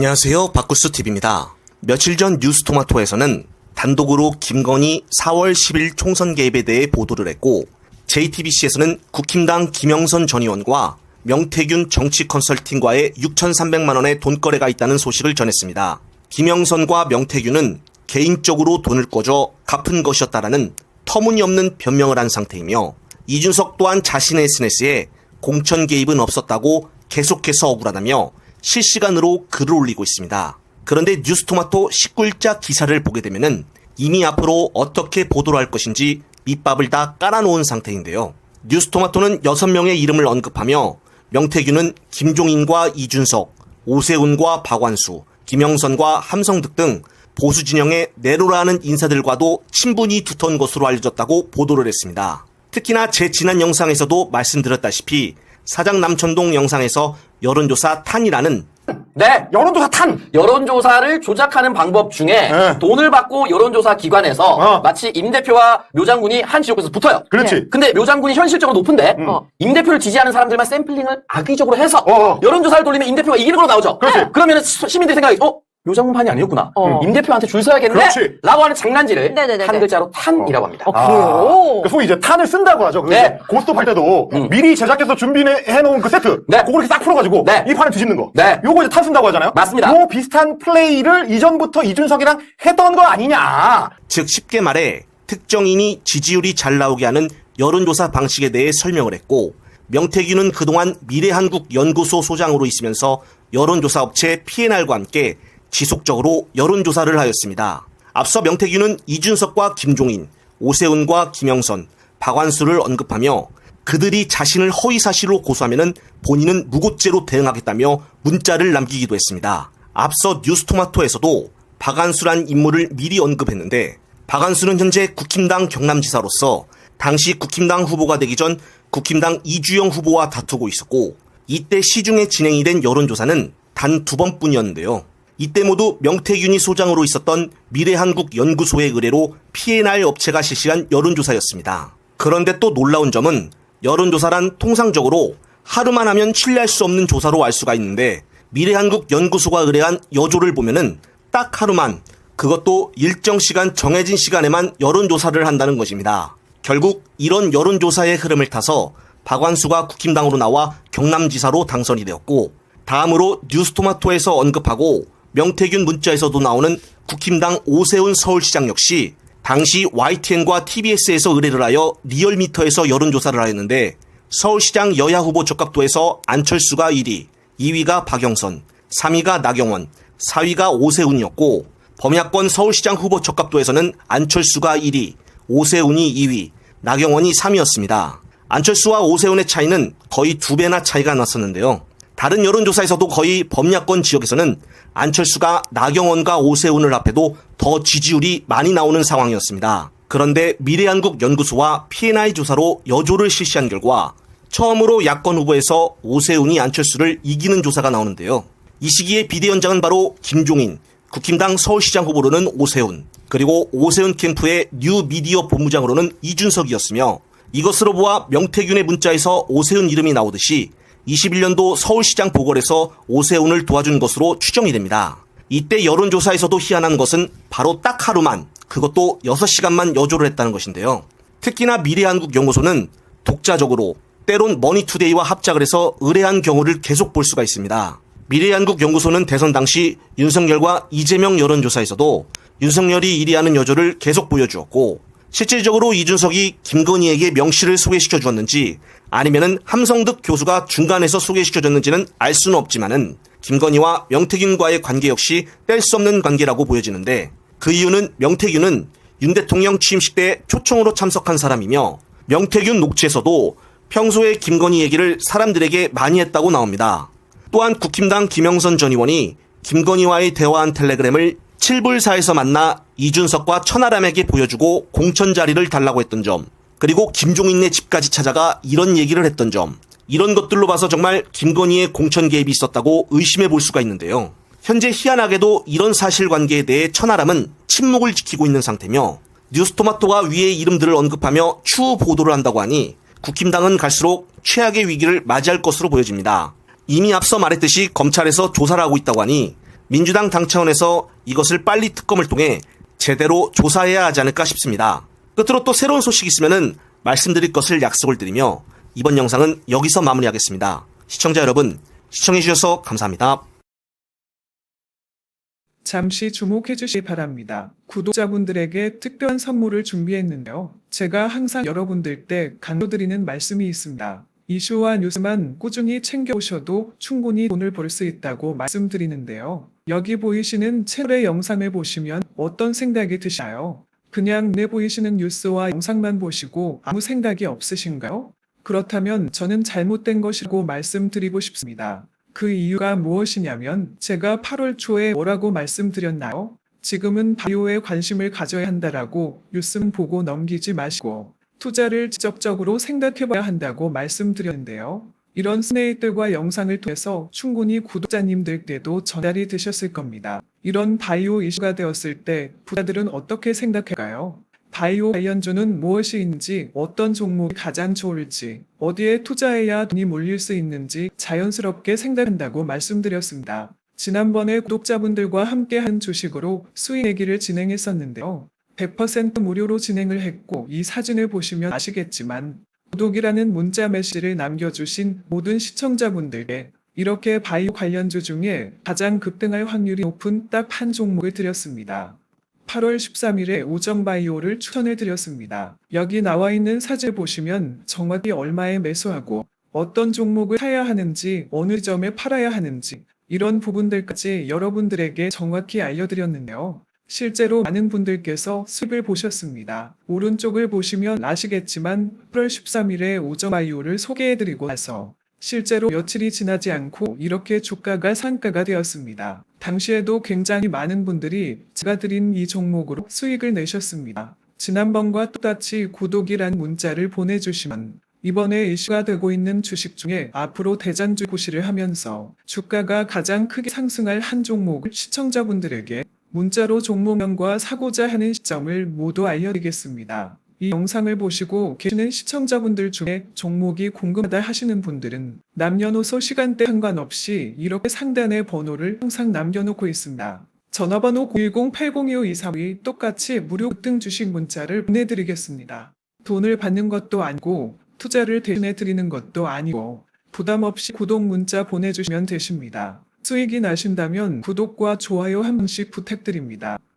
안녕하세요. 박구스TV입니다. 며칠 전 뉴스토마토에서는 단독으로 김건희 4월 10일 총선 개입에 대해 보도를 했고, JTBC에서는 국힘당 김영선 전 의원과 명태균 정치컨설팅과의 6,300만 원의 돈거래가 있다는 소식을 전했습니다. 김영선과 명태균은 개인적으로 돈을 꿔줘 갚은 것이었다라는 터무니없는 변명을 한 상태이며, 이준석 또한 자신의 SNS에 공천 개입은 없었다고 계속해서 억울하다며 실시간으로 글을 올리고 있습니다. 그런데 뉴스토마토 19일자 기사를 보게 되면은 이미 앞으로 어떻게 보도를 할 것인지 밑밥을 다 깔아놓은 상태인데요. 뉴스토마토는 6명의 이름을 언급하며 명태균은 김종인과 이준석, 오세훈과 박완수, 김영선과 함성득 등 보수 진영의 내로라는 인사들과도 친분이 두터운 것으로 알려졌다고 보도를 했습니다. 특히나 제 지난 영상에서도 말씀드렸다시피 사장 남천동 영상에서 여론조사 탄이라는 네, 여론조사 탄! 여론조사를 조작하는 방법 중에 돈을 받고 여론조사 기관에서 마치 임 대표와 묘 장군이 한 지역에서 붙어요. 그렇지. 근데 묘 장군이 현실적으로 높은데 임 대표를 지지하는 사람들만 샘플링을 악의적으로 해서 여론조사를 돌리면 임 대표가 이기는 걸로 나오죠. 그렇지. 그러면 시민들이 생각이 묘 장군 판이 아니었구나. 임 대표한테 줄 서야겠는데? 그렇지. 라고 하는 장난질을 네네네네. 한 글자로 탄이라고 합니다. 그래요? 그러니까 소위 이제 탄을 쓴다고 하죠. 네. 고스톱 할 때도 미리 제작해서 준비해놓은 그 세트. 네. 그걸 이렇게 싹 풀어가지고 네. 이 판을 뒤집는 거. 네. 요거 이제 탄 쓴다고 하잖아요. 맞습니다. 요 비슷한 플레이를 이전부터 이준석이랑 했던 거 아니냐. 즉 쉽게 말해 특정인이 지지율이 잘 나오게 하는 여론조사 방식에 대해 설명을 했고, 명태균은 그동안 미래한국연구소 소장으로 있으면서 여론조사 업체 P&R과 함께 지속적으로 여론조사를 하였습니다. 앞서 명태균은 이준석과 김종인, 오세훈과 김영선, 박완수를 언급하며 그들이 자신을 허위사실로 고소하면 본인은 무고죄로 대응하겠다며 문자를 남기기도 했습니다. 앞서 뉴스토마토에서도 박완수란 인물을 미리 언급했는데, 박완수는 현재 국힘당 경남지사로서 당시 국힘당 후보가 되기 전 국힘당 이주영 후보와 다투고 있었고, 이때 시중에 진행이 된 여론조사는 단 2번뿐이었는데요. 이때 모두 명태균이 소장으로 있었던 미래한국연구소의 의뢰로 P&R 업체가 실시한 여론조사였습니다. 그런데 또 놀라운 점은 여론조사란 통상적으로 하루만 하면 신뢰할 수 없는 조사로 알 수가 있는데, 미래한국연구소가 의뢰한 여조를 보면은 딱 하루만, 그것도 일정 시간 정해진 시간에만 여론조사를 한다는 것입니다. 결국 이런 여론조사의 흐름을 타서 박완수가 국힘당으로 나와 경남지사로 당선이 되었고, 다음으로 뉴스토마토에서 언급하고 명태균 문자에서도 나오는 국힘당 오세훈 서울시장 역시 당시 YTN과 TBS에서 의뢰를 하여 리얼미터에서 여론조사를 하였는데, 서울시장 여야 후보 적합도에서 안철수가 1위, 2위가 박영선, 3위가 나경원, 4위가 오세훈이었고, 범야권 서울시장 후보 적합도에서는 안철수가 1위, 오세훈이 2위, 나경원이 3위였습니다. 안철수와 오세훈의 차이는 거의 2배나 차이가 났었는데요. 다른 여론조사에서도 거의 범야권 지역에서는 안철수가 나경원과 오세훈을 합해도 더 지지율이 많이 나오는 상황이었습니다. 그런데 미래한국연구소와 P&I 조사로 여조를 실시한 결과 처음으로 야권 후보에서 오세훈이 안철수를 이기는 조사가 나오는데요. 이 시기에 비대위원장은 바로 김종인, 국힘당 서울시장 후보로는 오세훈, 그리고 오세훈 캠프의 뉴미디어 본부장으로는 이준석이었으며, 이것으로 보아 명태균의 문자에서 오세훈 이름이 나오듯이 21년도 서울시장 보궐에서 오세훈을 도와준 것으로 추정이 됩니다. 이때 여론조사에서도 희한한 것은 바로 딱 하루만, 그것도 6시간만 여조를 했다는 것인데요. 특히나 미래한국연구소는 독자적으로 때론 머니투데이와 합작을 해서 의뢰한 경우를 계속 볼 수가 있습니다. 미래한국연구소는 대선 당시 윤석열과 이재명 여론조사에서도 윤석열이 1위 하는 여조를 계속 보여주었고, 실질적으로 이준석이 김건희에게 명시를 소개시켜 주었는지 아니면은 함성득 교수가 중간에서 소개시켜줬는지는 알 수는 없지만은 김건희와 명태균과의 관계 역시 뗄 수 없는 관계라고 보여지는데, 그 이유는 명태균은 윤 대통령 취임식 때 초청으로 참석한 사람이며, 명태균 녹취에서도 평소에 김건희 얘기를 사람들에게 많이 했다고 나옵니다. 또한 국힘당 김영선 전 의원이 김건희와의 대화한 텔레그램을 7불사에서 만나 이준석과 천하람에게 보여주고 공천 자리를 달라고 했던 점, 그리고 김종인네 집까지 찾아가 이런 얘기를 했던 점, 이런 것들로 봐서 정말 김건희의 공천 개입이 있었다고 의심해 볼 수가 있는데요. 현재 희한하게도 이런 사실관계에 대해 천하람은 침묵을 지키고 있는 상태며, 뉴스토마토가 위의 이름들을 언급하며 추후 보도를 한다고 하니 국힘당은 갈수록 최악의 위기를 맞이할 것으로 보여집니다. 이미 앞서 말했듯이 검찰에서 조사를 하고 있다고 하니 민주당 당 차원에서 이것을 빨리 특검을 통해 제대로 조사해야 하지 않을까 싶습니다. 끝으로 또 새로운 소식이 있으면 말씀드릴 것을 약속을 드리며 이번 영상은 여기서 마무리하겠습니다. 시청자 여러분, 시청해주셔서 감사합니다. 잠시 주목해 주시기 바랍니다. 구독자분들에게 특별한 선물을 준비했는데요. 제가 항상 여러분들 때 강조드리는 말씀이 있습니다. 이슈와 뉴스만 꾸준히 챙겨오셔도 충분히 돈을 벌 수 있다고 말씀드리는데요. 여기 보이시는 채널의 영상을 보시면 어떤 생각이 드시나요? 그냥 눈에 보이시는 뉴스와 영상만 보시고 아무 생각이 없으신가요? 그렇다면 저는 잘못된 것이라고 말씀드리고 싶습니다. 그 이유가 무엇이냐면 제가 8월 초에 뭐라고 말씀드렸나요? 지금은 바이오에 관심을 가져야 한다라고 뉴스만 보고 넘기지 마시고 투자를 지적적으로 생각해봐야 한다고 말씀드렸는데요. 이런 스네이들과 영상을 통해서 충분히 구독자님들께도 전달이 되셨을 겁니다. 이런 바이오 이슈가 되었을 때 부자들은 어떻게 생각할까요? 바이오 관련주는 무엇인지, 어떤 종목이 가장 좋을지, 어디에 투자해야 돈이 몰릴 수 있는지 자연스럽게 생각한다고 말씀드렸습니다. 지난번에 구독자분들과 함께 한 주식으로 수익 내기를 진행했었는데요. 100% 무료로 진행을 했고 이 사진을 보시면 아시겠지만 구독이라는 문자 메시지를 남겨주신 모든 시청자분들께 이렇게 바이오 관련주 중에 가장 급등할 확률이 높은 딱 한 종목을 드렸습니다. 8월 13일에 오정바이오를 추천해 드렸습니다. 여기 나와 있는 사진을 보시면 정확히 얼마에 매수하고 어떤 종목을 사야 하는지 어느 점에 팔아야 하는지 이런 부분들까지 여러분들에게 정확히 알려드렸는데요. 실제로 많은 분들께서 수익을 보셨습니다. 오른쪽을 보시면 아시겠지만 8월 13일에 오정바이오를 소개해드리고 나서 실제로 며칠이 지나지 않고 이렇게 주가가 상가가 되었습니다. 당시에도 굉장히 많은 분들이 제가 드린 이 종목으로 수익을 내셨습니다. 지난번과 똑같이 구독이란 문자를 보내주시면 이번에 이슈가 되고 있는 주식 중에 앞으로 대장주 고시를 하면서 주가가 가장 크게 상승할 한 종목을 시청자분들에게 문자로 종목명과 사고자 하는 시점을 모두 알려드리겠습니다. 이 영상을 보시고 계시는 시청자분들 중에 종목이 궁금하다 하시는 분들은 남녀노소 시간대 상관없이 이렇게 상단에 번호를 항상 남겨놓고 있습니다. 전화번호 010-802-5232 똑같이 무료 급등 주식 문자를 보내드리겠습니다. 돈을 받는 것도 아니고 투자를 대신해 드리는 것도 아니고 부담 없이 구독 문자 보내주시면 되십니다. 수익이 나신다면 구독과 좋아요 한 번씩 부탁드립니다.